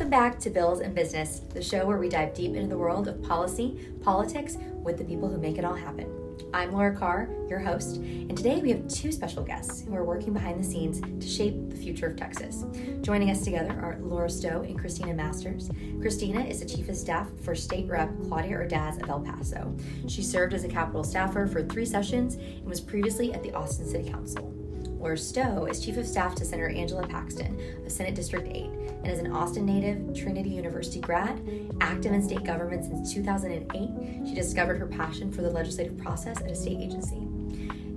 Welcome back to Bills and Business, the show where we dive deep into the world of policy, politics, with the people who make it all happen. I'm Laura Carr, your host, and today we have two special guests who are working behind the scenes to shape the future of Texas. Joining us together are Stowe and Cristina Masters. Cristina is the Chief of Staff for State Rep Claudia Ordaz of El Paso. She served as a Capitol staffer for 3 sessions and was previously at the Austin City Council. Stowe is Chief of Staff to Senator Angela Paxton of Senate District 8 and is an Austin native, Trinity University grad, active in state government since 2008. She discovered her passion for the legislative process at a state agency.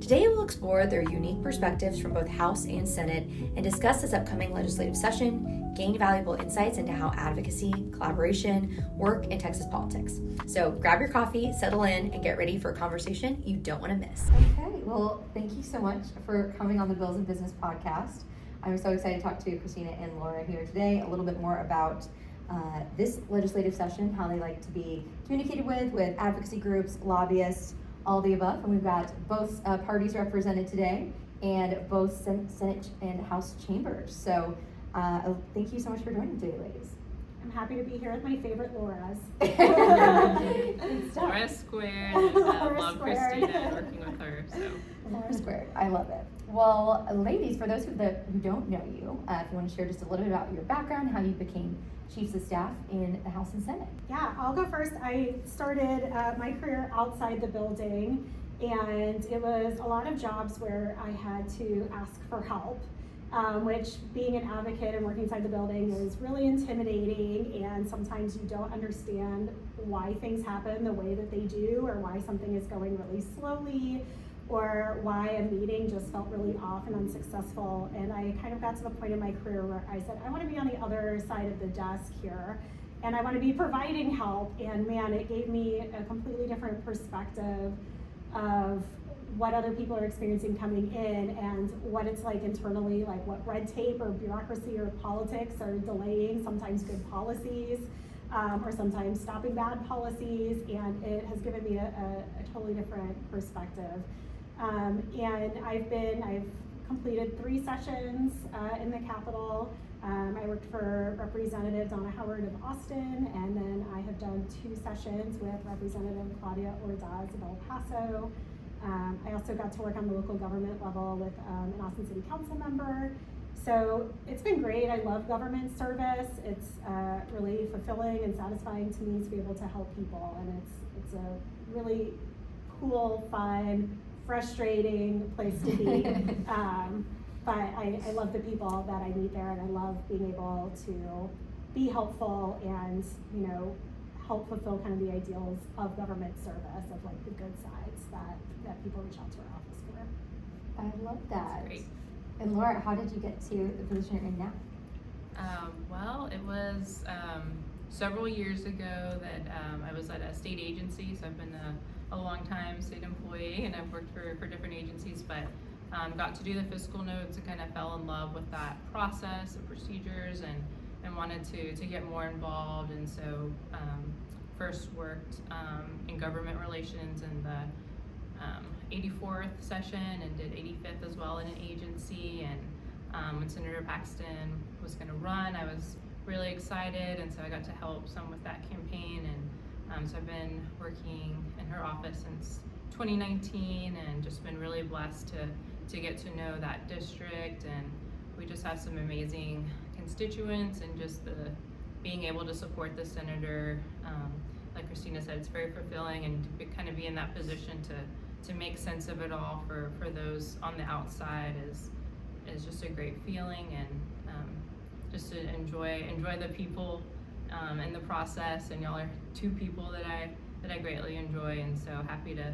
Today we'll explore their unique perspectives from both House and Senate and discuss this upcoming legislative session, gain valuable insights into how advocacy, collaboration work in Texas politics. So grab your coffee, settle in, and get ready for a conversation you don't want to miss. Okay, well, thank you so much for coming on the Bills and Business podcast. I'm so excited to talk to Cristina and Laura here today a little bit more about this legislative session, how they like to be communicated with advocacy groups, lobbyists, all the above. And we've got both parties represented today and both Senate and House chambers. So thank you so much for joining today, ladies. I'm happy to be here with my favorite Laura's. Laura squared, and love squared. Cristina working with her. So Laura squared, I love it. Well, ladies, for those who don't know you, if you want to share just a little bit about your background, how you became Chiefs of Staff in the House and Senate. Yeah, I'll go first. I started my career outside the building, and it was a lot of jobs where I had to ask for help, which being an advocate and working inside the building is really intimidating, and sometimes you don't understand why things happen the way that they do, or why something is going really slowly, or why a meeting just felt really off and unsuccessful. And I kind of got to the point in my career where I said, I want to be on the other side of the desk here, and I want to be providing help. And man, it gave me a completely different perspective of what other people are experiencing coming in and what it's like internally, like what red tape or bureaucracy or politics are delaying sometimes good policies, or sometimes stopping bad policies. And it has given me a totally different perspective. And I've completed 3 sessions in the Capitol. I worked for Representative Donna Howard of Austin, and then I have done 2 sessions with Representative Claudia Ordaz of El Paso. I also got to work on the local government level with an Austin City Council member. So it's been great. I love government service. It's really fulfilling and satisfying to me to be able to help people, and it's a really cool, fun, frustrating place to be. But I love the people that I meet there, and I love being able to be helpful and, help fulfill kind of the ideals of government service, of like the good sides that people reach out to our office for. I love that. great. And Laura, how did you get to the position you're in now? Well, it was several years ago that I was at a state agency, so I've been a long time state employee, and I've worked for different agencies, but got to do the fiscal notes and kind of fell in love with that process and procedures, and wanted to get more involved. And so first worked in government relations in the 84th session, and did 85th as well in an agency. And when Senator Paxton was going to run, I was really excited, and so I got to help some with that campaign. And so I've been working in her office since 2019, and just been really blessed to get to know that district. And we just have some amazing constituents, and just being able to support the senator, like Cristina said, it's very fulfilling, and to kind of be in that position to make sense of it all for those on the outside is just a great feeling, and just to enjoy the people and the process. And y'all are 2 people that I greatly enjoy, and so happy to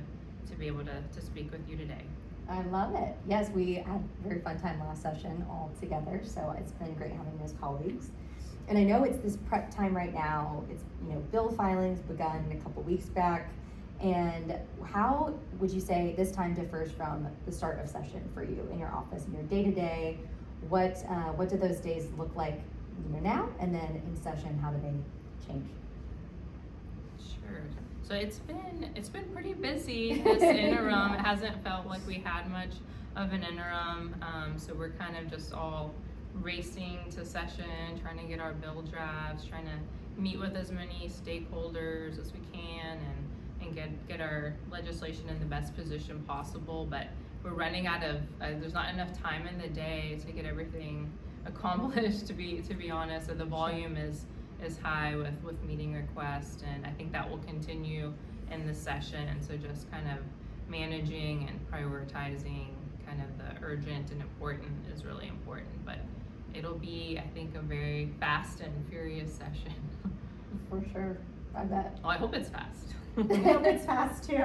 be able to speak with you today. I love it. Yes, we had a very fun time last session all together, so it's been great having those colleagues. And I know it's this prep time right now. It's, bill filings begun a couple weeks back. And how would you say this time differs from the start of session for you in your office, in your day-to-day? What do those days look like, now, and then in session, how do they change? Sure. So it's been pretty busy this interim. It hasn't felt like we had much of an interim. So we're kind of just all racing to session, trying to get our bill drafts, trying to meet with as many stakeholders as we can, and get our legislation in the best position possible. But we're running out of, there's not enough time in the day to get everything accomplished, to be honest. So the volume is high with meeting requests, and I think that will continue in the session. So just kind of managing and prioritizing kind of the urgent and important is really important. But it'll be, I think, a very fast and furious session. For sure, I bet. Well, I hope it's fast. I hope it's fast too.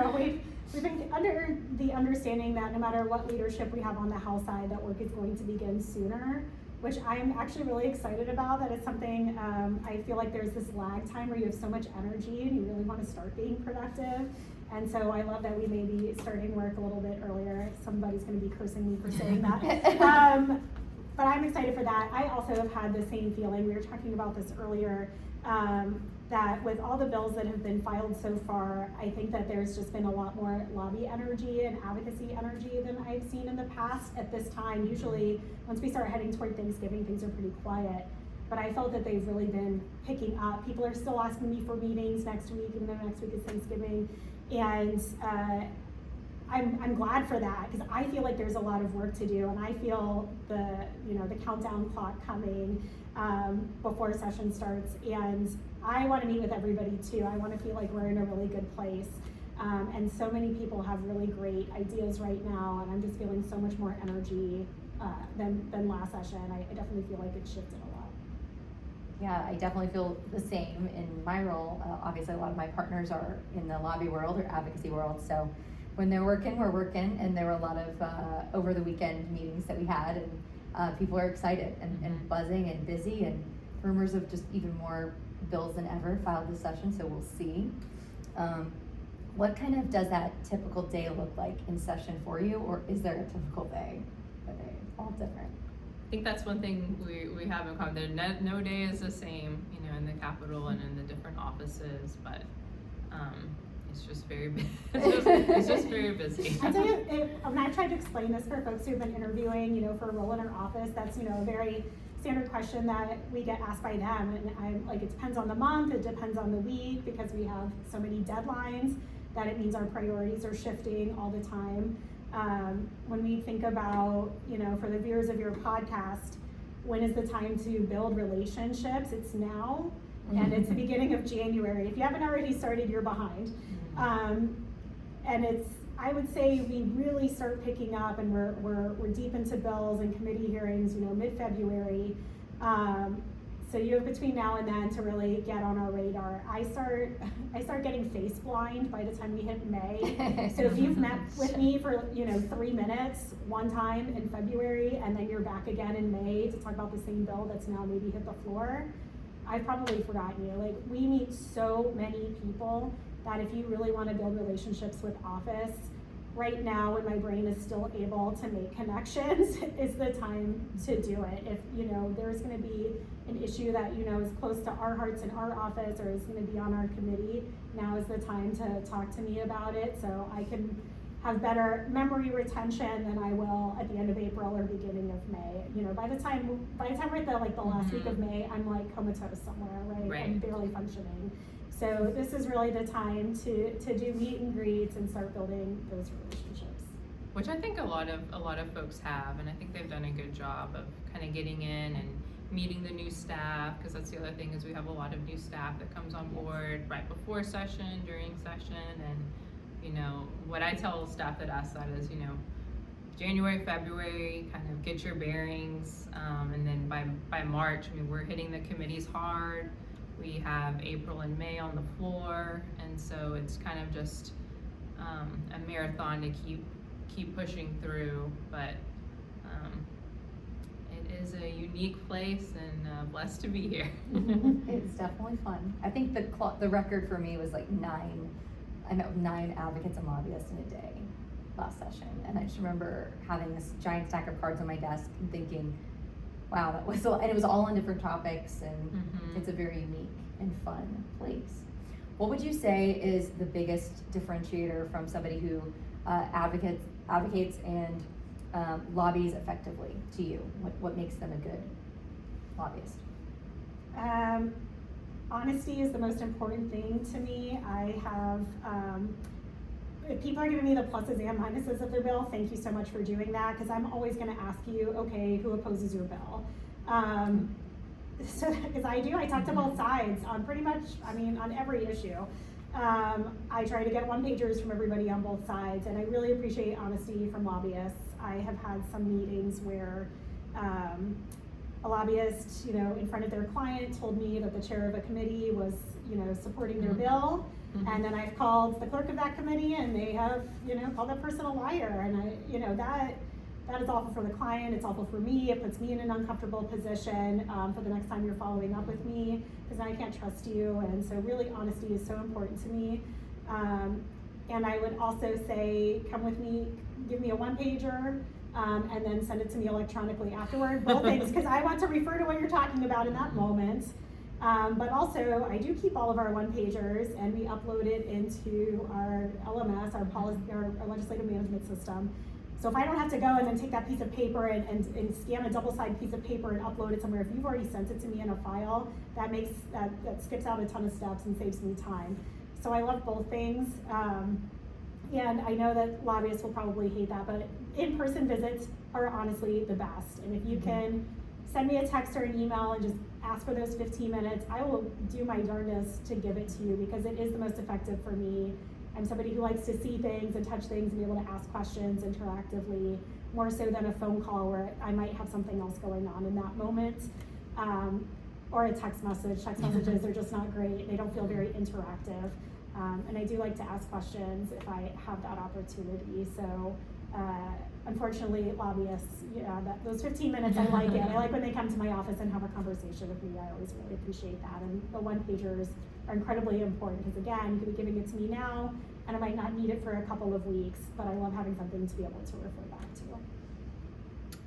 We've been under the understanding that no matter what leadership we have on the House side, that work is going to begin sooner, which I'm actually really excited about. That it's something, I feel like there's this lag time where you have so much energy and you really want to start being productive. And so I love that we may be starting work a little bit earlier. Somebody's going to be cursing me for saying that. But I'm excited for that. I also have had the same feeling. We were talking about this earlier, that with all the bills that have been filed so far, I think that there's just been a lot more lobby energy and advocacy energy than I've seen in the past at this time. Usually, once we start heading toward Thanksgiving, things are pretty quiet. But I felt that they've really been picking up. People are still asking me for meetings next week, and then next week is Thanksgiving. And I'm glad for that, because I feel like there's a lot of work to do, and I feel the countdown clock coming before session starts. And I want to meet with everybody too. I want to feel like we're in a really good place. And so many people have really great ideas right now, and I'm just feeling so much more energy than last session. I definitely feel like it's shifted a lot. Yeah, I definitely feel the same in my role. Obviously, a lot of my partners are in the lobby world or advocacy world, so when they're working, we're working, and there were a lot of over the weekend meetings that we had, and people are excited and buzzing and busy, and rumors of just even more bills than ever filed this session, so we'll see. What kind of does that typical day look like in session for you, or is there a typical day? Are they all different? I think that's one thing we have in common. No day is the same, in the Capitol and in the different offices, but it's just very it's just very busy. I tell you, when I tried to explain this for folks who've been interviewing, for a role in our office, that's a very standard question that we get asked by them, and I'm like, it depends on the month, it depends on the week, because we have so many deadlines that it means our priorities are shifting all the time. When we think about, for the viewers of your podcast, when is the time to build relationships? It's now, and it's the beginning of January. If you haven't already started, you're behind. And I would say we really start picking up, and we're deep into bills and committee hearings, mid-February. So you have between now and then to really get on our radar. I start getting face blind by the time we hit May. So if you've met with me for 3 minutes one time in February, and then you're back again in May to talk about the same bill that's now maybe hit the floor, I've probably forgotten you. Like, we meet so many people that if you really want to build relationships with office, right now when my brain is still able to make connections is the time to do it. If there's going to be an issue that is close to our hearts in our office, or is going to be on our committee, now is the time to talk to me about it, so I can have better memory retention than I will at the end of April or beginning of May. By the time we're at the last week of May, I'm like comatose somewhere, right? I'm barely functioning. So this is really the time to do meet and greets and start building those relationships. Which I think a lot of folks have, and I think they've done a good job of kind of getting in and meeting the new staff, because that's the other thing, is we have a lot of new staff that comes on board right before session, during session, and what I tell staff that ask that is, January, February, kind of get your bearings, and then by March, we're hitting the committees hard. We have April and May on the floor, and so it's kind of just a marathon to keep pushing through. But it is a unique place, and blessed to be here. It's definitely fun. I think the record for me was like 9. I met with 9 advocates and lobbyists in a day last session, and I just remember having this giant stack of cards on my desk and thinking, wow, that was and it was all on different topics, and it's a very unique and fun place. What would you say is the biggest differentiator from somebody who advocates and lobbies effectively to you? What makes them a good lobbyist? Honesty is the most important thing to me. I have, if people are giving me the pluses and minuses of their bill, thank you so much for doing that, because I'm always going to ask you, okay, who opposes your bill? So, because I talk to both sides on pretty much, on every issue. I try to get one-pagers from everybody on both sides, and I really appreciate honesty from lobbyists. I have had some meetings where a lobbyist, in front of their client told me that the chair of a committee was, supporting their bill. And then I've called the clerk of that committee, and they have, called that person a liar. And that is awful for the client. It's awful for me. It puts me in an uncomfortable position for the next time you're following up with me, because I can't trust you. And so really honesty is so important to me. And I would also say, come with me, give me a one-pager, and then send it to me electronically afterward. Both things, because I want to refer to what you're talking about in that moment. But also, I do keep all of our one-pagers, and we upload it into our LMS, our legislative management system. So if I don't have to go and then take that piece of paper and scan a double-sided piece of paper and upload it somewhere, if you've already sent it to me in a file, that skips out a ton of steps and saves me time. So I love both things. And I know that lobbyists will probably hate that, but in-person visits are honestly the best. And if you can send me a text or an email and just ask for those 15 minutes, I will do my darndest to give it to you, because it is the most effective for me. I'm somebody who likes to see things and touch things and be able to ask questions interactively, more so than a phone call where I might have something else going on in that moment. Or a text message. Text messages are just not great. They don't feel very interactive. And I do like to ask questions if I have that opportunity. So unfortunately, lobbyists, those 15 minutes, I like it. I like when they come to my office and have a conversation with me. I always really appreciate that. And the one-pagers are incredibly important, because again, you could be giving it to me now, and I might not need it for a couple of weeks, but I love having something to be able to refer back to.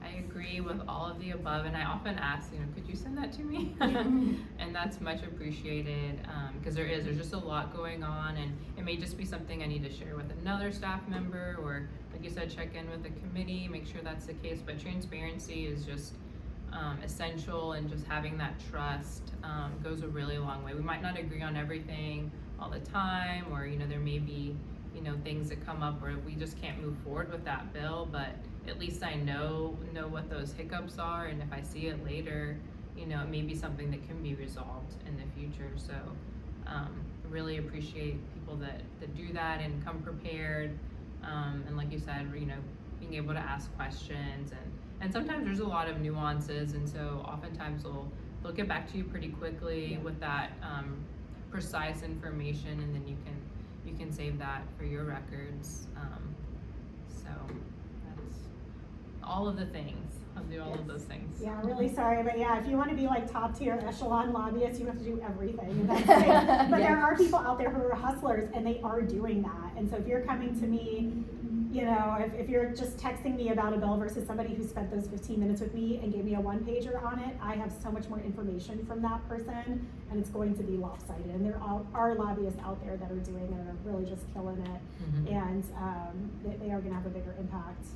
I agree with all of the above, and I often ask, could you send that to me? And that's much appreciated, because there's just a lot going on, and it may just be something I need to share with another staff member, or like you said, check in with the committee, make sure that's the case. But transparency is just essential, and just having that trust goes a really long way. We might not agree on everything all the time, or there may be things that come up where we just can't move forward with that bill, but at least I know what those hiccups are, and if I see it later, it may be something that can be resolved in the future. So really appreciate people that do that and come prepared, and like you said, being able to ask questions, and sometimes there's a lot of nuances, and so oftentimes they'll get back to you pretty quickly with that precise information, and then you can save that for your records. So that's all of the things. I'll do all of those things. Yeah, really sorry, but if you want to be like top tier echelon lobbyists, you have to do everything. And that's great. But there are people out there who are hustlers, and they are doing that. And so if you're coming to me, if you're just texting me about a bill versus somebody who spent those 15 minutes with me and gave me a one-pager on it, I have so much more information from that person, and it's going to be lopsided. And there are lobbyists out there that are doing it and are really just killing it, and they are going to have a bigger impact.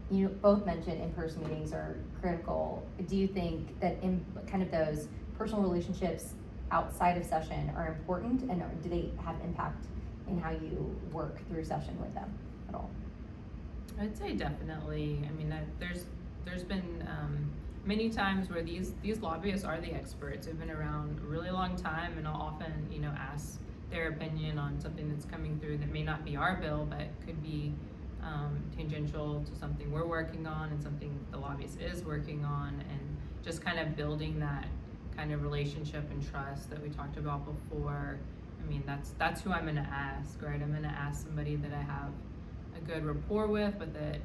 You both mentioned in-person meetings are critical. Do you think that in kind of those personal relationships outside of session are important, and do they have impact in how you work through session with them at all? I'd say definitely. There's been many times where these lobbyists are the experts. They've been around a really long time, and I'll often ask their opinion on something that's coming through that may not be our bill, but could be tangential to something we're working on and something the lobbyist is working on, and just kind of building that kind of relationship and trust that we talked about before. That's who I'm going to ask, right? I'm going to ask somebody that I have a good rapport with, but that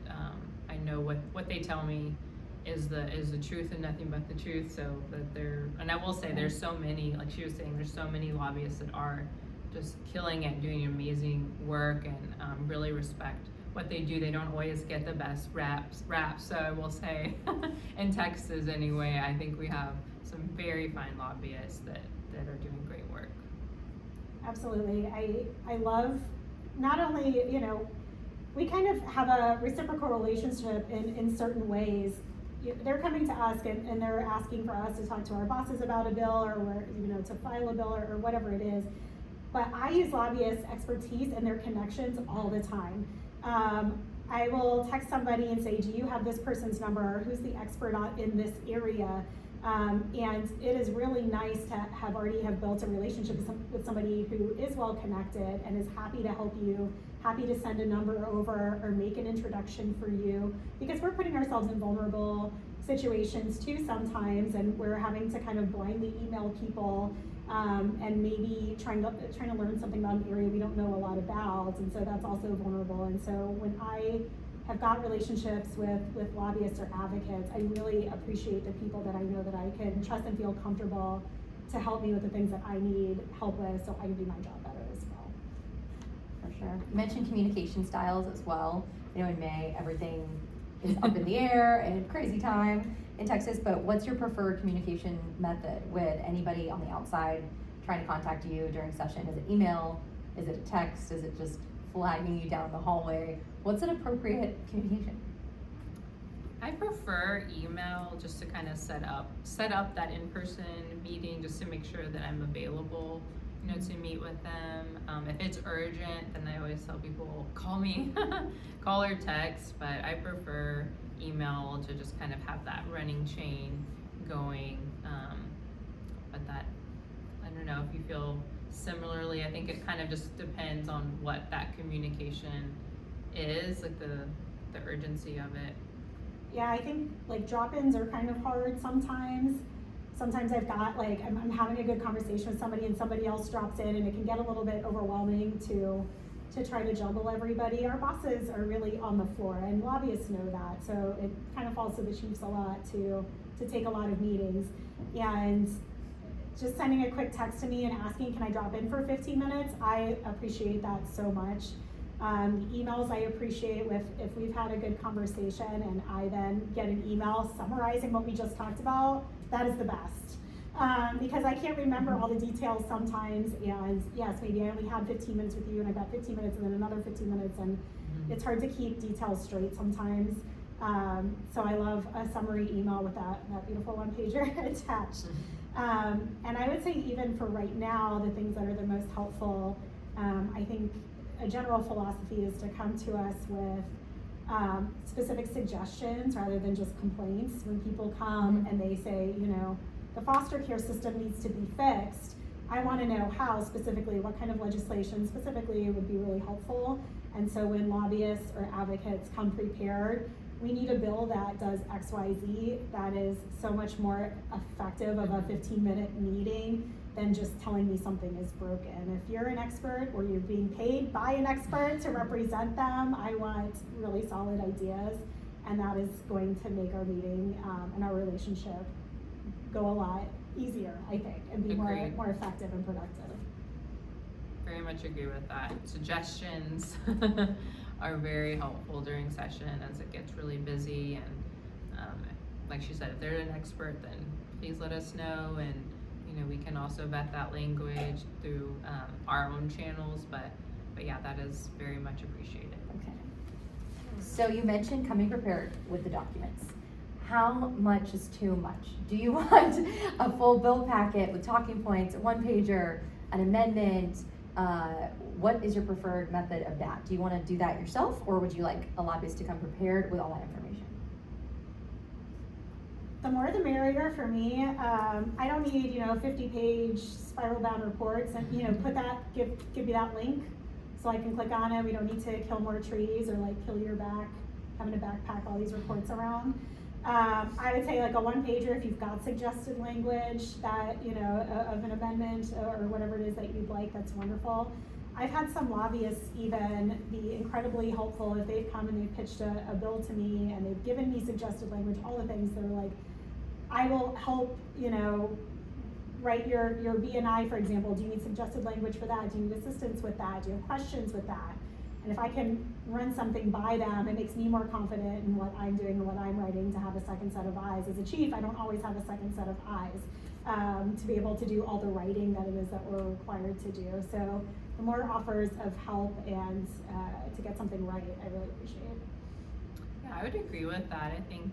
I know what they tell me is the truth and nothing but the truth. So that and I will say there's so many, like she was saying, there's so many lobbyists that are just killing it, doing amazing work, and really respect what they do. They don't always get the best raps. So I will say, in Texas anyway, I think we have some very fine lobbyists that are doing great work. Absolutely. I love not only, we kind of have a reciprocal relationship in certain ways. They're coming to us and they're asking for us to talk to our bosses about a bill or to file a bill or whatever it is. But I use lobbyists' expertise and their connections all the time. I will text somebody and say, do you have this person's number, or who's the expert in this area? And it is really nice to already have built a relationship with somebody who is well connected and is happy to help you, happy to send a number over or make an introduction for you, because we're putting ourselves in vulnerable situations too sometimes, and we're having to kind of blindly email people and maybe trying to learn something about an area we don't know a lot about, and so that's also vulnerable. And so when I have got relationships with lobbyists or advocates, I really appreciate the people that I know that I can trust and feel comfortable to help me with the things that I need help with, so I can do my job better as well. For sure. You mentioned communication styles as well. In May, everything is up in the air and crazy time in Texas, but what's your preferred communication method with anybody on the outside trying to contact you during session? Is it email? Is it a text? Is it just flagging you down the hallway? What's an appropriate communication? I prefer email just to kind of set up that in-person meeting, just to make sure that I'm available, to meet with them. If it's urgent, then I always tell people, call me, call or text, but I prefer email to just kind of have that running chain going. But that, I don't know if you feel similarly. I think it kind of just depends on what that communication is, like the urgency of it. Yeah, I think like drop-ins are kind of hard sometimes. Sometimes I've got I'm having a good conversation with somebody and somebody else drops in, and it can get a little bit overwhelming to try to juggle everybody. Our bosses are really on the floor, and lobbyists know that, so it kind of falls to the chiefs a lot to take a lot of meetings. And just sending a quick text to me and asking, can I drop in for 15 minutes? I appreciate that so much. Emails I appreciate if we've had a good conversation and I then get an email summarizing what we just talked about, that is the best. Because I can't remember all the details sometimes, and yes, maybe I only had 15 minutes with you and I got 15 minutes and then another 15 minutes, and it's hard to keep details straight sometimes. So I love a summary email with that beautiful one-pager attached. And I would say even for right now, the things that are the most helpful, I think a general philosophy is to come to us with specific suggestions rather than just complaints. When people come and they say, the foster care system needs to be fixed, I want to know how specifically, what kind of legislation specifically would be really helpful. And so when lobbyists or advocates come prepared, we need a bill that does X, Y, Z, that is so much more effective of a 15-minute meeting than just telling me something is broken. If you're an expert or you're being paid by an expert to represent them, I want really solid ideas, and that is going to make our meeting and our relationship go a lot easier, I think, and be more effective and productive. Very much agree with that. Suggestions are very helpful during session as it gets really busy, and like she said, if they're an expert, then please let us know, and we can also vet that language through our own channels, but yeah, that is very much appreciated. Okay. So you mentioned coming prepared with the documents. How much is too much? Do you want a full bill packet with talking points, a one-pager, an amendment? What is your preferred method of that? Do you want to do that yourself, or would you like a lobbyist to come prepared with all that information? The more the merrier for me. I don't need 50-page spiral-bound reports, and put that, give me that link so I can click on it. We don't need to kill more trees or kill your back, having to backpack all these reports around. I would say a one-pager if you've got suggested language that of an amendment or whatever it is that you'd like. That's wonderful. I've had some lobbyists even be incredibly helpful if they've come and they've pitched a bill to me and they've given me suggested language, all the things. They're like, I will help, write your B&I, for example. Do you need suggested language for that? Do you need assistance with that? Do you have questions with that? And if I can run something by them, it makes me more confident in what I'm doing and what I'm writing to have a second set of eyes. As a chief, I don't always have a second set of eyes. to be able to do all the writing that it is that we're required to do. So the more offers of help and to get something right, I really appreciate. Yeah, I would agree with that. I think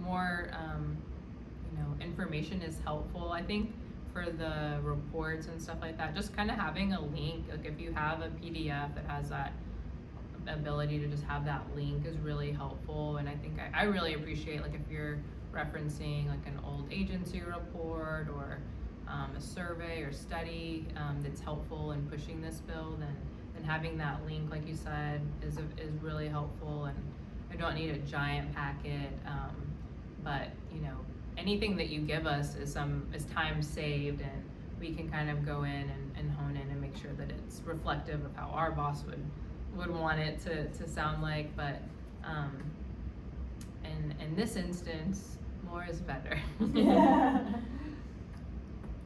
more information is helpful. I think for the reports and stuff like that, just kind of having a link, like if you have a PDF that has that ability to just have that link is really helpful. And I think I really appreciate, like, if you're referencing like an old agency report or a survey or study that's helpful in pushing this bill, then having that link, like you said, is really helpful. And I don't need a giant packet, but anything that you give us is time saved, and we can kind of go in and hone in and make sure that it's reflective of how our boss would want it to sound like. But in this instance, more is better. Yeah.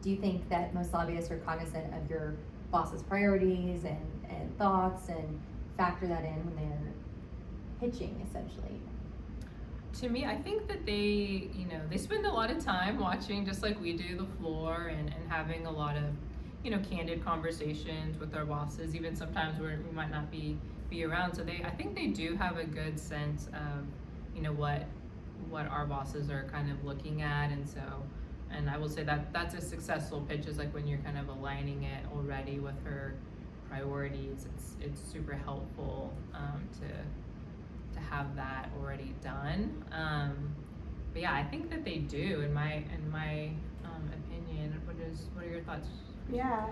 Do you think that most lobbyists are cognizant of your boss's priorities and thoughts and factor that in when they're pitching, essentially? To me, I think that they spend a lot of time watching, just like we do, the floor and having a lot of, candid conversations with our bosses, even sometimes where we might not be around. So I think they do have a good sense of, what our bosses are kind of looking at. And I will say that that's a successful pitch, is like when you're kind of aligning it already with her priorities. It's super helpful to have that already done. But yeah, I think that they do, in my opinion. What are your thoughts? Yeah,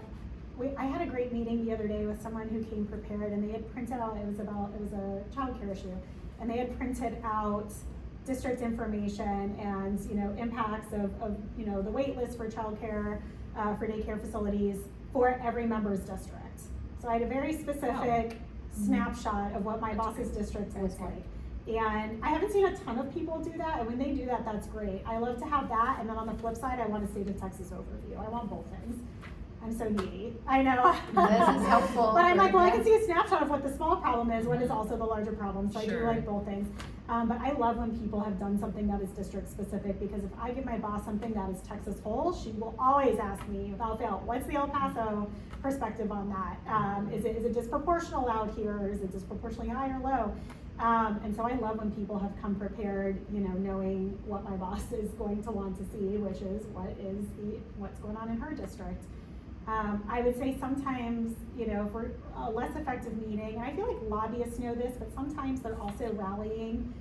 I had a great meeting the other day with someone who came prepared, and they had printed out, it was a child care issue, and they had printed out district information and impacts of the wait list for child care, for daycare facilities for every member's district. So I had a very specific snapshot of what my boss's district looks like. And I haven't seen a ton of people do that, and when they do that, that's great. I love to have that, and then on the flip side, I want to see the Texas overview. I want both things. I'm so needy. I know. This is helpful. But I'm like, well, I can see a snapshot of what the small problem is, what is also the larger problem. So Sure. I do like both things. But I love when people have done something that is district specific, because if I give my boss something that is Texas whole, she will always ask me, without fail, what's the El Paso perspective on that? Is it disproportional out here? Is it disproportionately high or low? And so I love when people have come prepared, knowing what my boss is going to want to see, which is what's going on in her district. I would say sometimes, for a less effective meeting, and I feel like lobbyists know this, but sometimes they're also rallying,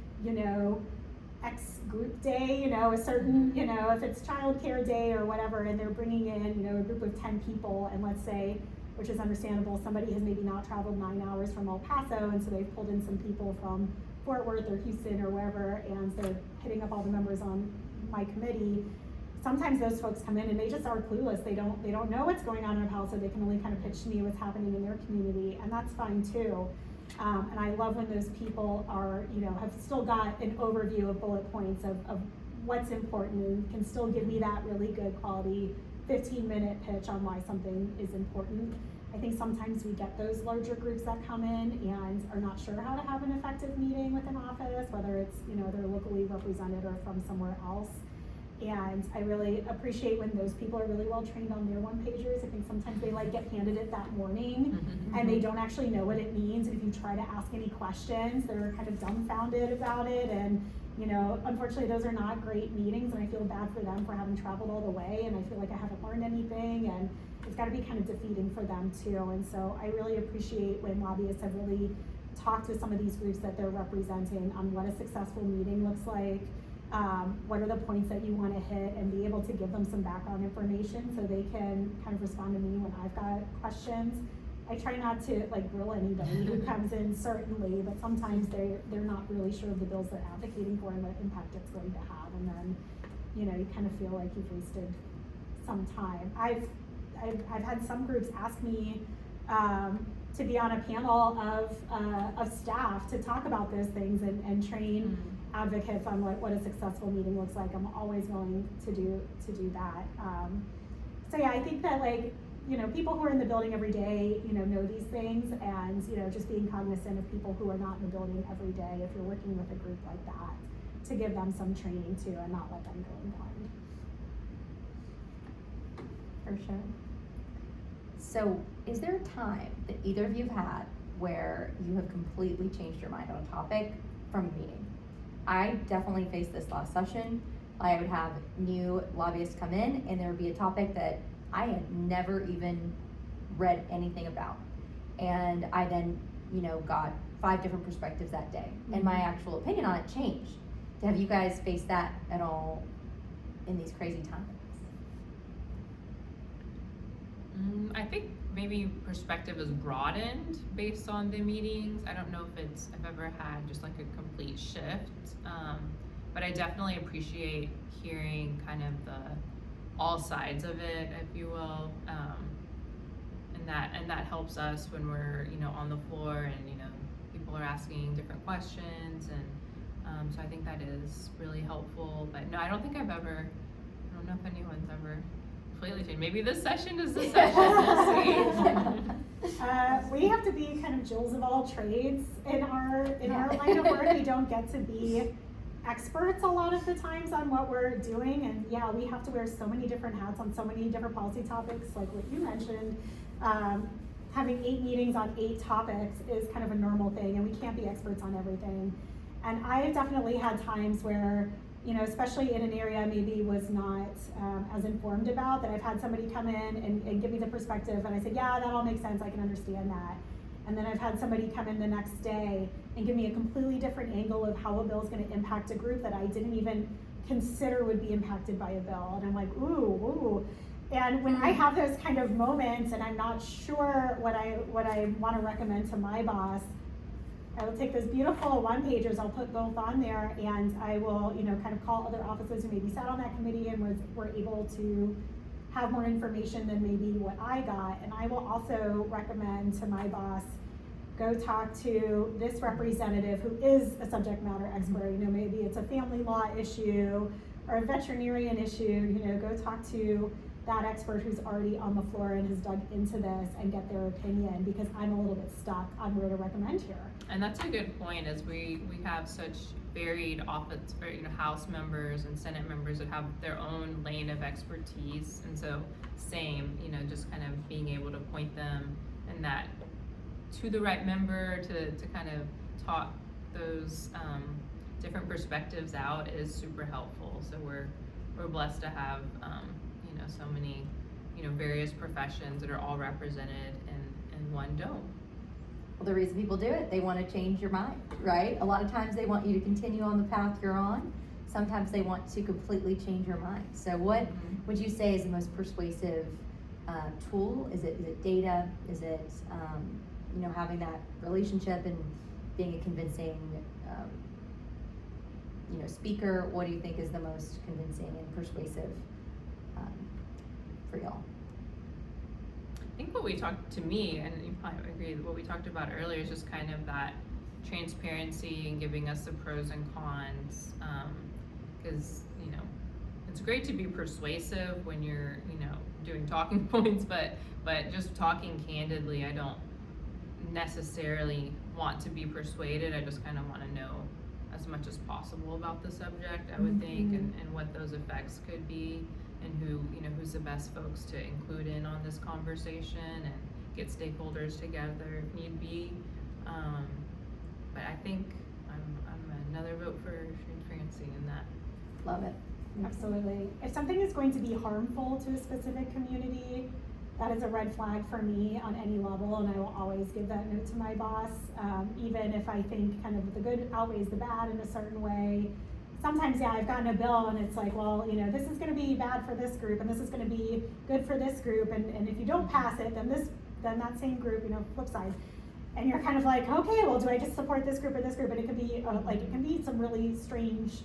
X group day, a certain, if it's childcare day or whatever, and they're bringing in, a group of 10 people, and let's say, which is understandable, somebody has maybe not traveled 9 hours from El Paso, and so they've pulled in some people from Fort Worth or Houston or wherever, and they're hitting up all the members on my committee. Sometimes those folks come in and they just are clueless. They don't know what's going on in El Paso. They can only kind of pitch to me what's happening in their community, and that's fine too. And I love when those people are, have still got an overview of bullet points of what's important, and can still give me that really good quality 15-minute pitch on why something is important. I think sometimes we get those larger groups that come in and are not sure how to have an effective meeting with an office, whether it's, they're locally represented or from somewhere else. And I really appreciate when those people are really well trained on their one-pagers. I think sometimes they get handed it that morning and they don't actually know what it means. And if you try to ask any questions, they're kind of dumbfounded about it. And unfortunately, those are not great meetings, and I feel bad for them for having traveled all the way, and I feel like I haven't learned anything, and it's got to be kind of defeating for them too. And so I really appreciate when lobbyists have really talked with some of these groups that they're representing on what a successful meeting looks like, what are the points that you want to hit, and be able to give them some background information so they can kind of respond to me when I've got questions. I try not to grill anybody who comes in, certainly, but sometimes they're not really sure of the bills they're advocating for and what impact it's going to have, and then you kind of feel like you've wasted some time. I've had some groups ask me to be on a panel of staff to talk about those things and train advocates on what a successful meeting looks like. I'm always willing to do that. So yeah, I think that people who are in the building every day, know these things, and just being cognizant of people who are not in the building every day, if you're working with a group like that, to give them some training too, and not let them go in blind. For sure. So, is there a time that either of you have had where you have completely changed your mind on a topic from a meeting? I definitely faced this last session. I would have new lobbyists come in, and there would be a topic that I had never even read anything about. And I then, got 5 different perspectives that day, and my actual opinion on it changed. Have you guys faced that at all in these crazy times? I think maybe perspective is broadened based on the meetings. I don't know if I've ever had just like a complete shift, but I definitely appreciate hearing kind of all sides of it, if you will, and that helps us when we're on the floor and people are asking different questions, and so I think that is really helpful. But no, I don't know if anyone's ever completely changed. Maybe this session is the session. We have to be kind of jewels of all trades in our line of work. We don't get to be experts a lot of the times on what we're doing, and yeah, we have to wear so many different hats on so many different policy topics, like what you mentioned. Having 8 meetings on 8 topics is kind of a normal thing, and we can't be experts on everything. And I've definitely had times where, especially in an area maybe was not as informed about, that I've had somebody come in and give me the perspective, and I said, yeah, that all makes sense, I can understand that. And then I've had somebody come in the next day and give me a completely different angle of how a bill is going to impact a group that I didn't even consider would be impacted by a bill. And I'm like, ooh. And when I have those kind of moments and I'm not sure what I want to recommend to my boss, I will take those beautiful 1-pagers, I'll put both on there, and I will, kind of call other officers who maybe sat on that committee and were able to have more information than maybe what I got. And I will also recommend to my boss, go talk to this representative who is a subject matter expert. Maybe it's a family law issue or a veterinarian issue. Go talk to that expert who's already on the floor and has dug into this and get their opinion, because I'm a little bit stuck on where to recommend here. And that's a good point, as we have such varied office, House members and Senate members that have their own lane of expertise, and so same, just kind of being able to point them and that to the right member to kind of talk those different perspectives out is super helpful. So we're blessed to have so many various professions that are all represented in one dome. Well, the reason people do it, they want to change your mind, right? A lot of times they want you to continue on the path you're on. Sometimes they want to completely change your mind. So what would you say is the most persuasive tool? Is it data? Is it having that relationship and being a convincing speaker? What do you think is the most convincing and persuasive for y'all? I think what we talked to me, and you probably agree, what we talked about earlier is just kind of that transparency and giving us the pros and cons, because it's great to be persuasive when you're doing talking points, but just talking candidly, I don't necessarily want to be persuaded. I just kind of want to know as much as possible about the subject, I would think, and what those effects could be, and who's the best folks to include in on this conversation, and get stakeholders together if need be. But I think I'm another vote for transparency in that. Love it. Absolutely. If something is going to be harmful to a specific community, that is a red flag for me on any level, and I will always give that note to my boss, even if I think kind of the good outweighs the bad in a certain way. Sometimes, I've gotten a bill and it's like, well, this is going to be bad for this group, and this is going to be good for this group, and if you don't pass it, then that same group, flip side. And you're kind of like, okay, well, do I just support this group or this group? And it could be it can be some really strange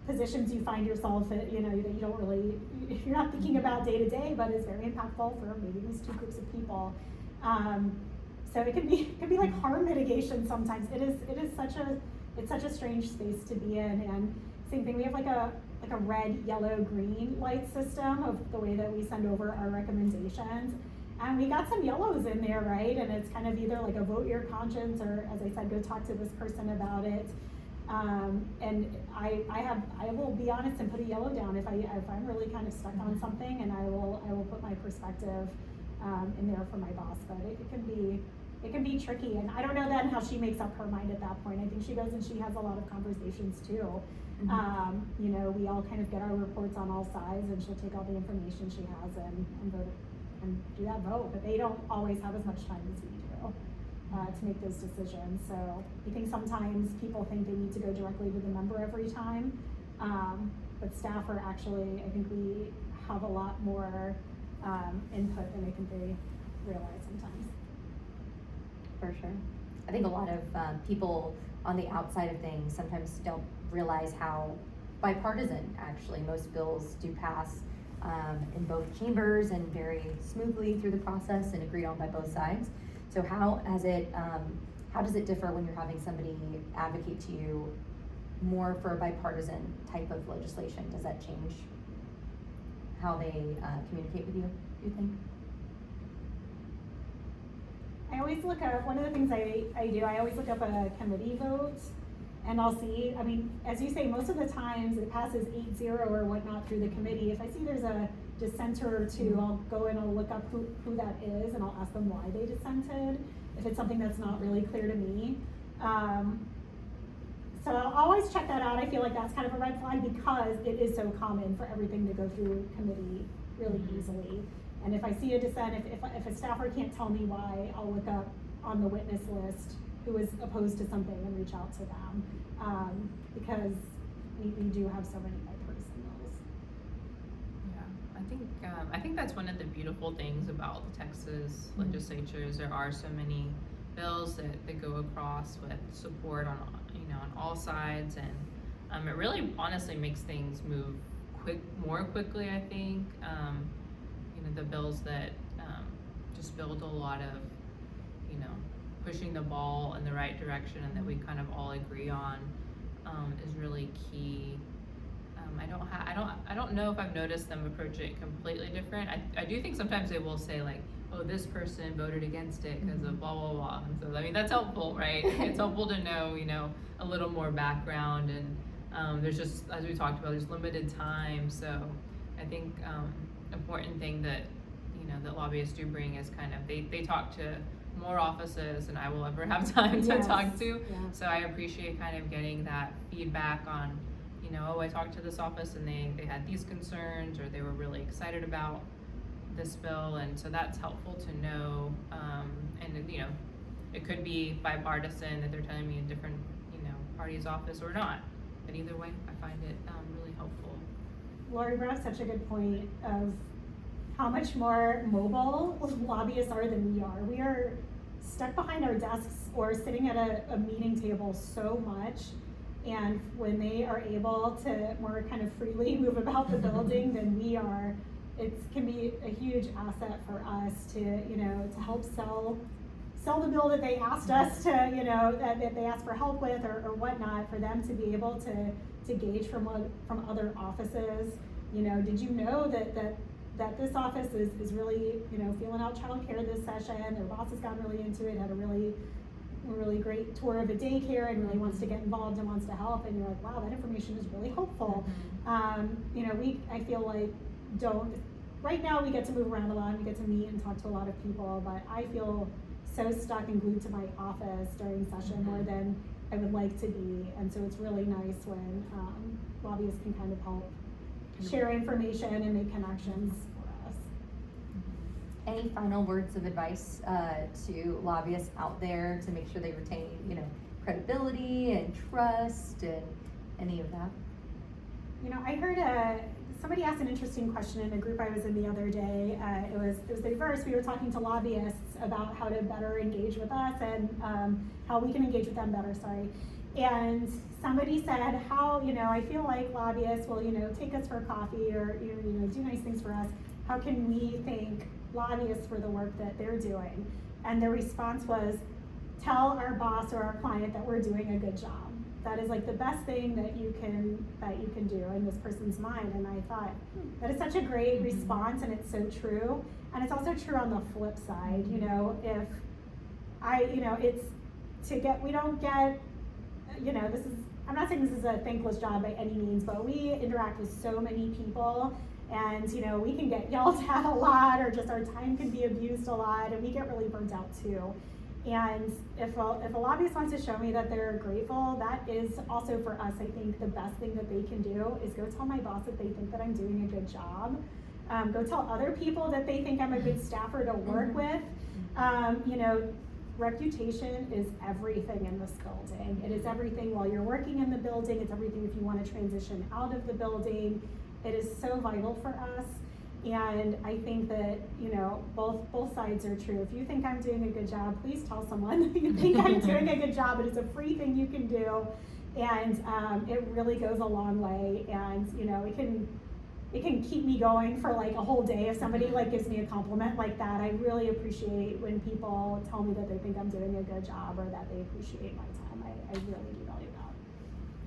positions you find yourself at, that you don't really, you're not thinking about day to day, but is very impactful for maybe these 2 groups of people. So it can be like harm mitigation sometimes. It's such a strange space to be in. And same thing, we have like a red, yellow, green light system of the way that we send over our recommendations. And we got some yellows in there, right? And it's kind of either like a vote your conscience, or, as I said, go talk to this person about it. And I will be honest and put a yellow down if I'm really kind of stuck on something, and I will put my perspective in there for my boss. But it can be tricky, and I don't know then how she makes up her mind at that point. I think she goes and she has a lot of conversations too. You know, we all kind of get our reports on all sides, and she'll take all the information she has and vote and do that vote. But they don't always have as much time as we do to make those decisions. So I think sometimes people think they need to go directly to the member every time, but staff are actually, I think we have a lot more input than I think they realize sometimes. For sure. I think a lot of people on the outside of things sometimes don't realize how bipartisan actually most bills do pass in both chambers and very smoothly through the process and agreed on by both sides. So how does it differ when you're having somebody advocate to you more for a bipartisan type of legislation? Does that change how they communicate with you, do you think? I always look up, one of the things I always look up a committee vote, and I'll see, I mean, as you say, most of the times it passes 8-0 or whatnot through the committee. If I see there's a dissenter or two, I'll go and I'll look up who that is, and I'll ask them why they dissented, if it's something that's not really clear to me. So I'll always check that out. I feel like that's kind of a red flag because it is so common for everything to go through committee really easily. And if I see a dissent, if a staffer can't tell me why, I'll look up on the witness list who is opposed to something and reach out to them, because we do have so many bipartisan bills. Yeah, I think that's one of the beautiful things about the Texas legislature is there are so many bills that go across with support on all sides, and it really honestly makes things move more quickly. I think the bills that just build a lot of pushing the ball in the right direction and that we kind of all agree on is really key. I don't know if I've noticed them approach it completely different. I do think sometimes they will say like, oh, this person voted against it because of blah blah blah. And so I mean that's helpful, right? It's helpful to know a little more background, and there's just, as we talked about, there's limited time. So I think important thing that that lobbyists do bring is kind of they talk to more offices than I will ever have time to talk to. Yeah. So I appreciate kind of getting that feedback on, oh, I talked to this office and they had these concerns, or they were really excited about this bill, and so that's helpful to know. And it could be bipartisan that they're telling me a different party's office or not, but either way I find it really helpful. Lori brought up such a good point of how much more mobile lobbyists are than we are. We are stuck behind our desks or sitting at a meeting table so much, and when they are able to more kind of freely move about the building than we are, it can be a huge asset for us to help sell the bill that they asked us to, that they asked for help with or whatnot, for them to be able to gauge from other offices. Did you know that this office is really, feeling out childcare this session? Their boss has gotten really into it, had a really great tour of a daycare, and really wants to get involved and wants to help. And you're like, wow, that information is really helpful. I feel like right now we get to move around a lot, and we get to meet and talk to a lot of people, but I feel so stuck and glued to my office during session more than I would like to be. And so it's really nice when lobbyists can kind of help share information and make connections for us. Any final words of advice to lobbyists out there to make sure they retain, credibility and trust and any of that? I heard somebody asked an interesting question in a group I was in the other day. It was the reverse. We were talking to lobbyists about how to better engage with us and how we can engage with them better. And somebody said, how, I feel like lobbyists will, take us for coffee or, do nice things for us. How can we thank lobbyists for the work that they're doing? And the response was, tell our boss or our client that we're doing a good job. That is like the best thing that you can do in this person's mind. And I thought, that is such a great response, and it's so true. And it's also true on the flip side, we don't get, this is I'm not saying this is a thankless job by any means, but we interact with so many people, and we can get yelled at a lot, or just our time can be abused a lot, and we get really burnt out too. And if a lobbyist wants to show me that they're grateful, that is also for us, I think the best thing that they can do is go tell my boss that they think that I'm doing a good job. Go tell other people that they think I'm a good staffer to work with. Reputation is everything in this building. It is everything while you're working in the building. It's everything if you want to transition out of the building. It is so vital for us. And I think that, both sides are true. If you think I'm doing a good job, please tell someone that you think I'm doing a good job. It is a free thing you can do. And it really goes a long way. And, it can keep me going for like a whole day if somebody gives me a compliment like that. I really appreciate when people tell me that they think I'm doing a good job or that they appreciate my time. I really do value that.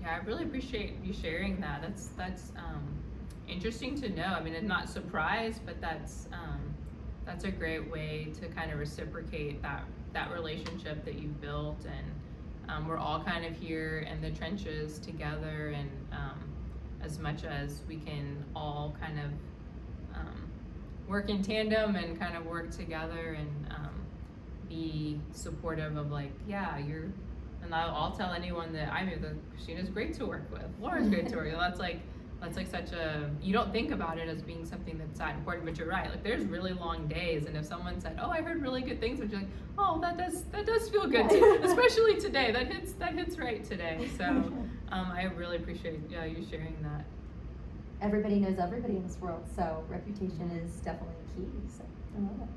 Yeah, I really appreciate you sharing that. That's interesting to know. I mean, I'm not surprised, but that's a great way to kind of reciprocate that relationship that you've built, and we're all kind of here in the trenches together, and as much as we can all kind of work in tandem and kind of work together and be supportive of and I'll tell anyone that Christina's great to work with, Laura's great to work with. That's like such a, you don't think about it as being something that's that important, but you're right. Like there's really long days, and if someone said, "Oh, I heard really good things," but you're like, "Oh, that does feel good too," especially today. That hits right today. So I really appreciate you sharing that. Everybody knows everybody in this world, so reputation is definitely key. So I love it.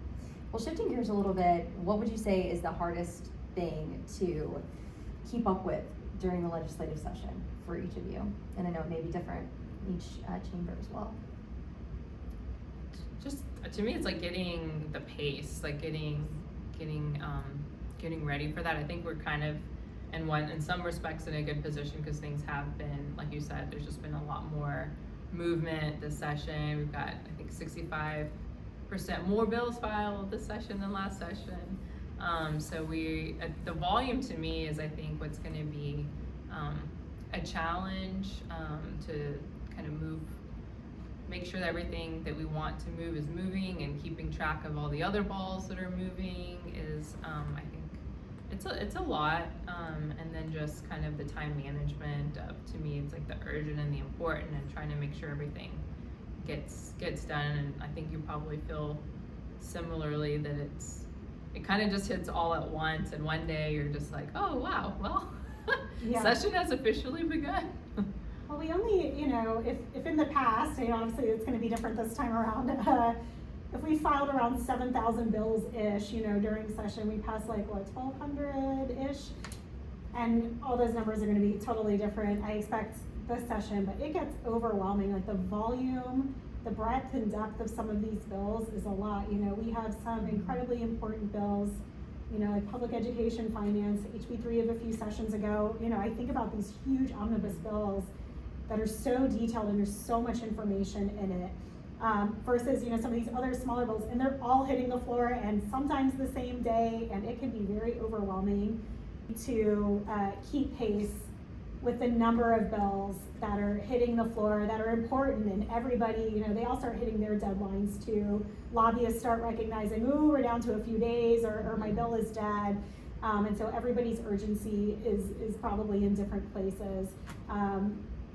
Well, shifting gears a little bit, what would you say is the hardest thing to keep up with during the legislative session for each of you? And I know it may be different each chamber as well. Just to me, it's like getting the pace, like getting ready for that. I think we're kind of in some respects in a good position because things have been, like you said, there's just been a lot more movement this session. We've got, I think, 65% more bills filed this session than last session. So the volume to me is, I think, what's going to be a challenge to kind of make sure that everything that we want to move is moving, and keeping track of all the other balls that are moving is, I think, it's a lot. And then just kind of the time management to me, it's like the urgent and the important, and trying to make sure everything gets done. And I think you probably feel similarly that it kind of just hits all at once, and one day you're just like, oh wow, well, yeah. Session has officially begun. Well, we only, if in the past, obviously it's going to be different this time around. If we filed around 7,000 bills-ish, during session, we passed 1,200-ish, and all those numbers are going to be totally different. I expect this session, but it gets overwhelming. Like the volume, the breadth and depth of some of these bills is a lot. We have some incredibly important bills, like public education, finance, HB3 of a few sessions ago. I think about these huge omnibus bills that are so detailed and there's so much information in it, versus, some of these other smaller bills, and they're all hitting the floor and sometimes the same day, and it can be very overwhelming to keep pace with the number of bills that are hitting the floor that are important, and everybody, they all start hitting their deadlines too. Lobbyists start recognizing, ooh, we're down to a few days, or my bill is dead. And so everybody's urgency is probably in different places.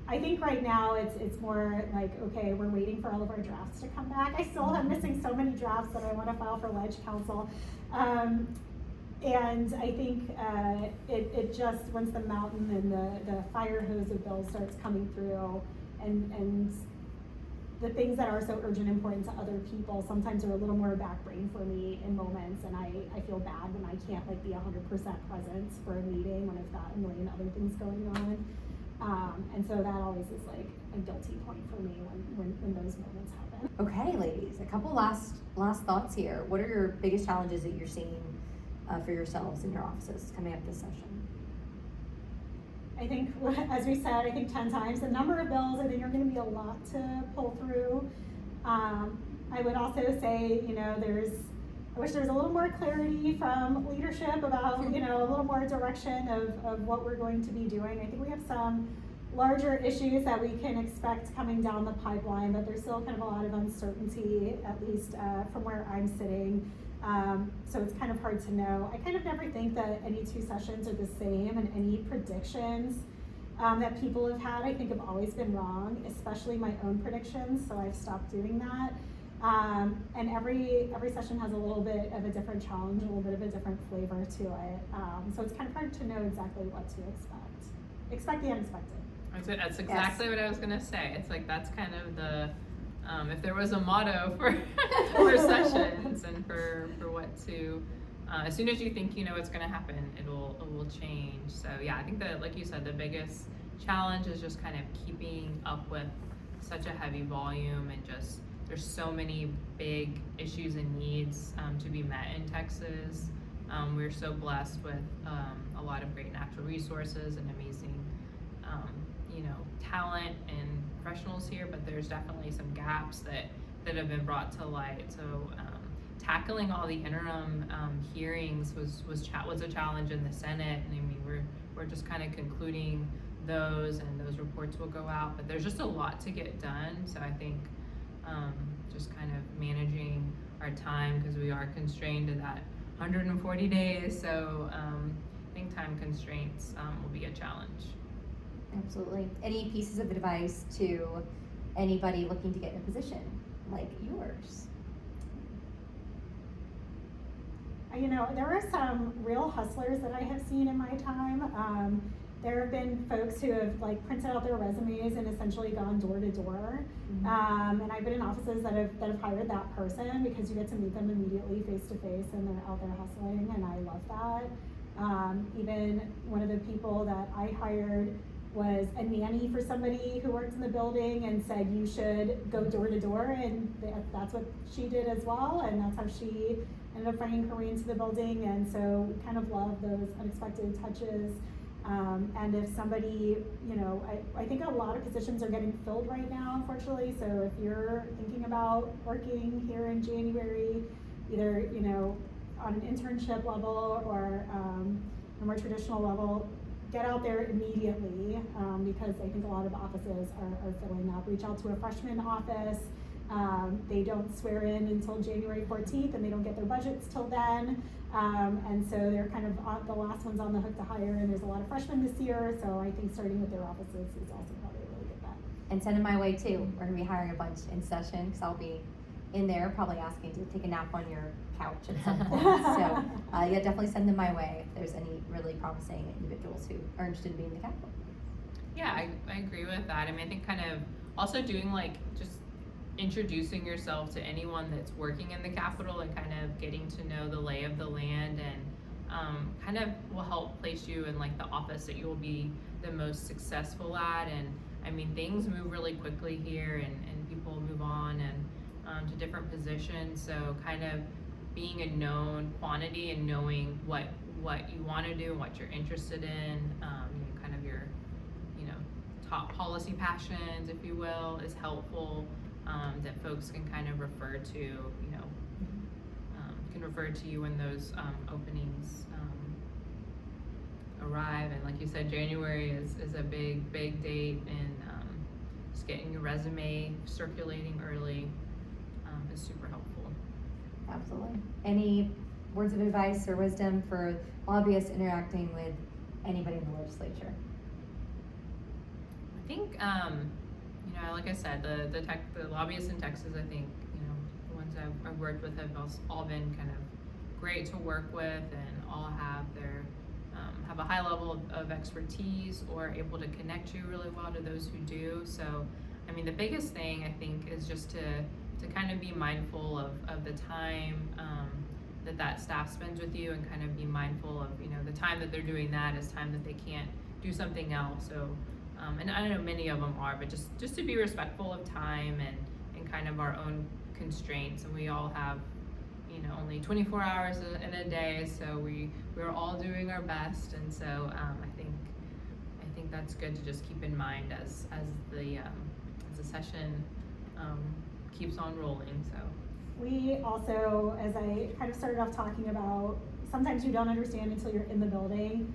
I think right now it's more like, okay, we're waiting for all of our drafts to come back. I still am missing so many drafts that I want to file for Ledge Council. And I think it just, once the mountain and the fire hose of bills starts coming through, and the things that are so urgent and important to other people sometimes are a little more back brain for me in moments, and I feel bad when I can't be 100% present for a meeting when I've got a million other things going on. And so that always is a guilty point for me when those moments happen. Okay, ladies, a couple last thoughts here. What are your biggest challenges that you're seeing for yourselves in your offices coming up this session? I think, as we said, 10 times, the number of bills, I think, are going to be a lot to pull through. I would also say, there's I wish there was a little more clarity from leadership about, a little more direction of what we're going to be doing. I think we have some larger issues that we can expect coming down the pipeline, but there's still kind of a lot of uncertainty, at least from where I'm sitting. So it's kind of hard to know. I kind of never think that any two sessions are the same, and any predictions that people have had, I think, have always been wrong, especially my own predictions, so I've stopped doing that. And every session has a little bit of a different challenge, a little bit of a different flavor to it. So it's kind of hard to know exactly what to expect. Expect the unexpected. That's exactly what I was gonna say. It's like, that's kind of the, if there was a motto for for sessions and for what to, as soon as you think you know what's gonna happen, it will change. So yeah, I think that, like you said, the biggest challenge is just kind of keeping up with such a heavy volume, and just, there's so many big issues and needs to be met in Texas. We're so blessed with a lot of great natural resources and amazing talent and professionals here, but there's definitely some gaps that have been brought to light. So tackling all the interim hearings was a challenge in the Senate, and I mean, we're just kind of concluding those, and those reports will go out, but there's just a lot to get done. So I think just kind of managing our time, because we are constrained to that 140 days. So I think time constraints will be a challenge. Absolutely. Any pieces of advice to anybody looking to get in a position like yours? There are some real hustlers that I have seen in my time. There have been folks who have printed out their resumes and essentially gone door to door. Mm-hmm. And I've been in offices that have hired that person, because you get to meet them immediately face to face, and they're out there hustling, and I love that. Even one of the people that I hired was a nanny for somebody who worked in the building, and said you should go door to door, and that's what she did as well, and that's how she ended up finding her way into the building. And so we kind of love those unexpected touches. And if somebody, I think a lot of positions are getting filled right now, unfortunately. So if you're thinking about working here in January, either, on an internship level or a more traditional level, get out there immediately, because I think a lot of offices are filling up. Reach out to a freshman office. They don't swear in until January 14th, and they don't get their budgets till then. And so they're kind of the last ones on the hook to hire, and there's a lot of freshmen this year, so I think starting with their offices is also probably a really good bet. And send them my way too. We're gonna be hiring a bunch in session, because I'll be in there probably asking to take a nap on your couch at some point. So yeah, definitely send them my way if there's any really promising individuals who are interested in being in the Capitol. Yeah, I agree with that. I mean, I think kind of also doing just introducing yourself to anyone that's working in the Capitol, and kind of getting to know the lay of the land, and kind of will help place you in the office that you will be the most successful at. And I mean, things move really quickly here, and people move on and to different positions. So kind of being a known quantity and knowing what you want to do and what you're interested in, kind of your top policy passions, if you will, is helpful. That folks can kind of refer to, can refer to you when those openings arrive. And like you said, January is a big date, and just getting your resume circulating early is super helpful. Absolutely. Any words of advice or wisdom for lobbyists interacting with anybody in the legislature? I think, like I said, the lobbyists in Texas, I think, the ones I've worked with have all been kind of great to work with, and all have have a high level of expertise, or able to connect you really well to those who do. So, I mean, the biggest thing I think is just to kind of be mindful of the time that staff spends with you, and kind of be mindful of the time that they're doing that is time that they can't do something else. So. And I know many of them are, but just to be respectful of time and kind of our own constraints. And we all have, only 24 hours in a day, so we're all doing our best. And so I think that's good to just keep in mind as the session keeps on rolling. So We also, as I kind of started off talking about, sometimes you don't understand until you're in the building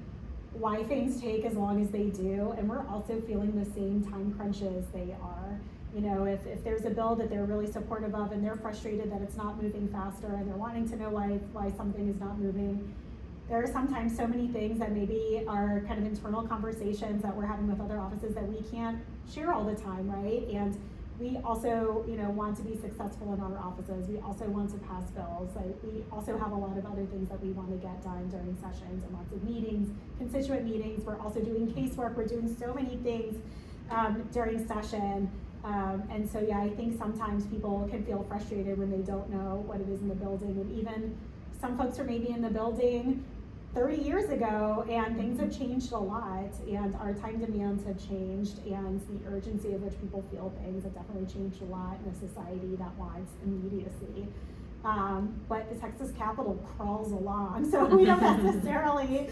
why things take as long as they do, and we're also feeling the same time crunches they are. You know, if there's a bill that they're really supportive of and they're frustrated that it's not moving faster and they're wanting to know why something is not moving, there are sometimes so many things that maybe are kind of internal conversations that we're having with other offices that we can't share all the time, right? And we also, you know, want to be successful in our offices. We also want to pass bills. We also have a lot of other things that we want to get done during sessions and lots of meetings, constituent meetings. We're also doing casework. We're doing so many things during session. And so, yeah, I think sometimes people can feel frustrated when they don't know what it is in the building. And even some folks are maybe in the building 30 years ago, and things have changed a lot, and our time demands have changed, and the urgency of which people feel things have definitely changed a lot in a society that wants immediacy. But the Texas Capitol crawls along, so we don't necessarily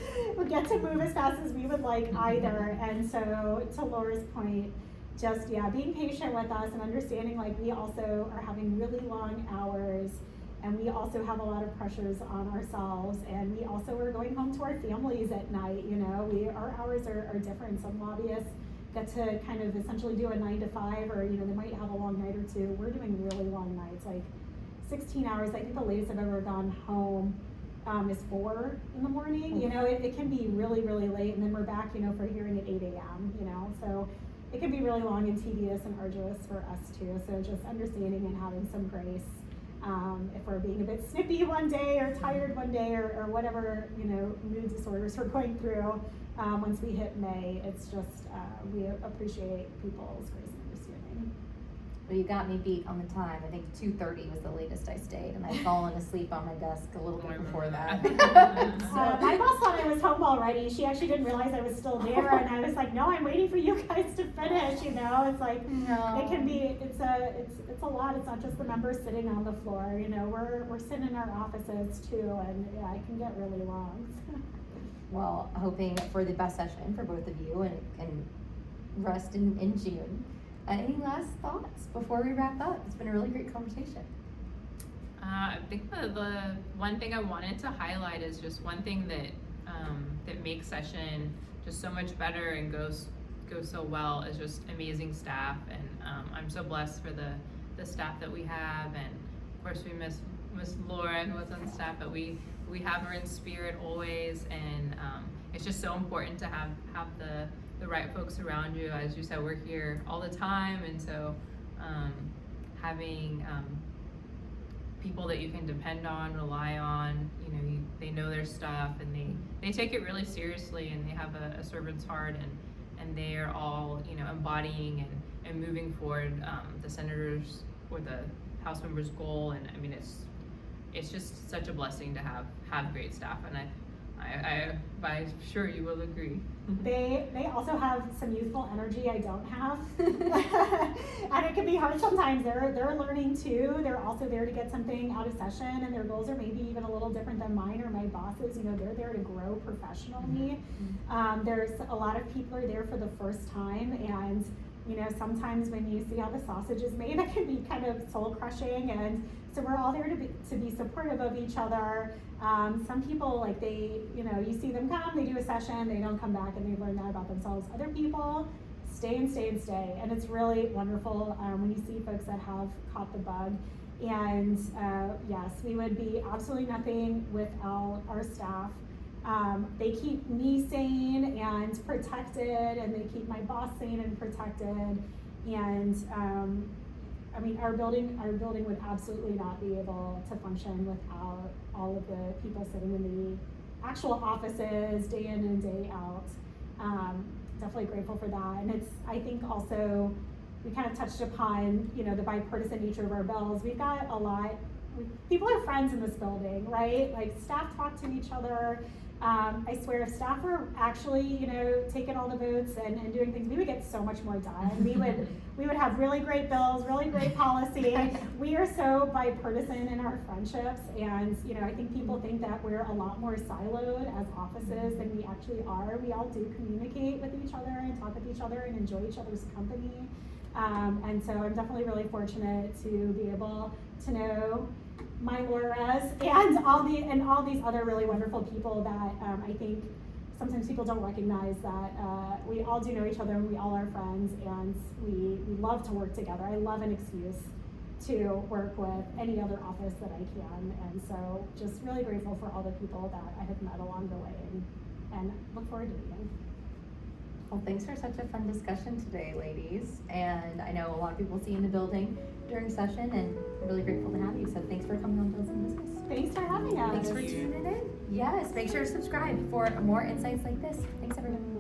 get to move as fast as we would like either. And so, to Laura's point, just, yeah, being patient with us and understanding, like, we also are having really long hours, and we also have a lot of pressures on ourselves, and we also are going home to our families at night. You know, our hours are different. Some lobbyists get to kind of essentially do a 9 to 5, or, you know, they might have a long night or two. We're doing really long nights, like 16 hours. I think the latest I've ever gone home is 4 in the morning. You know, it can be really, really late, and then we're back, you know, for hearing at 8 a.m., you know, so it can be really long and tedious and arduous for us too. So just understanding and having some grace. If we're being a bit snippy one day or tired one day or whatever, you know, mood disorders we're going through, once we hit May, it's just, we appreciate people's grace and understanding. Well, you got me beat on the time. I think 2:30 was the latest I stayed, and I'd fallen asleep on my desk a little bit before that. My boss thought I was home already. She actually didn't realize I was still there, and I was like, no, I'm waiting for you guys to finish, you know? It's like, No. It can be, it's a lot. It's not just the members sitting on the floor, you know, we're sitting in our offices too, and yeah, it can get really long. Well, hoping for the best session for both of you and rest in June. Any last thoughts before we wrap up? It's been a really great conversation. I think the one thing I wanted to highlight is just one thing that that makes session just so much better and goes so well is just amazing staff, and I'm so blessed for the staff that we have, and of course we miss Laura, who was on staff, but we have her in spirit always, and it's just so important to have the right folks around you. As you said, we're here all the time, and so having people that you can depend on, rely on, you know, they know their stuff, and they take it really seriously, and they have a servant's heart, and they are all, you know, embodying and moving forward the senators or the House members' goal. And I mean, it's just such a blessing to have great staff, and I'm sure you will agree. They also have some youthful energy I don't have, and it can be hard sometimes. They're learning too. They're also there to get something out of session, and their goals are maybe even a little different than mine or my bosses. You know, they're there to grow professionally. There's a lot of people are there for the first time, and you know, sometimes when you see how the sausage is made, it can be kind of soul crushing, and so we're all there to be supportive of each other. Some people, like, they, you know, you see them come, they do a session, they don't come back, and they learn that about themselves. Other people stay and stay and stay, and it's really wonderful when you see folks that have caught the bug. And yes, we would be absolutely nothing without our staff. They keep me sane and protected, and they keep my boss sane and protected. And I mean, our building would absolutely not be able to function without all of the people sitting in the actual offices day in and day out. Definitely grateful for that. And it's, I think also, we kind of touched upon, you know, the bipartisan nature of our bills. We've got a lot, people are friends in this building, right? Like, staff talk to each other. I swear, if staff were actually, you know, taking all the votes and doing things, we would get so much more done. We would have really great bills, really great policy. We are so bipartisan in our friendships, and you know, I think people think that we're a lot more siloed as offices than we actually are. We all do communicate with each other and talk with each other and enjoy each other's company. And so I'm definitely really fortunate to be able to know my Laura's and all these other really wonderful people that I think sometimes people don't recognize that we all do know each other and we all are friends and we love to work together. I love an excuse to work with any other office that I can, and so just really grateful for all the people that I have met along the way and look forward to meeting. Well, thanks for such a fun discussion today, ladies. And I know a lot of people see you in the building during session, and I'm really grateful to have you. So thanks for coming on Bills and Business. Thanks for having us. Thanks for tuning in. Yes, make sure to subscribe for more insights like this. Thanks, everyone.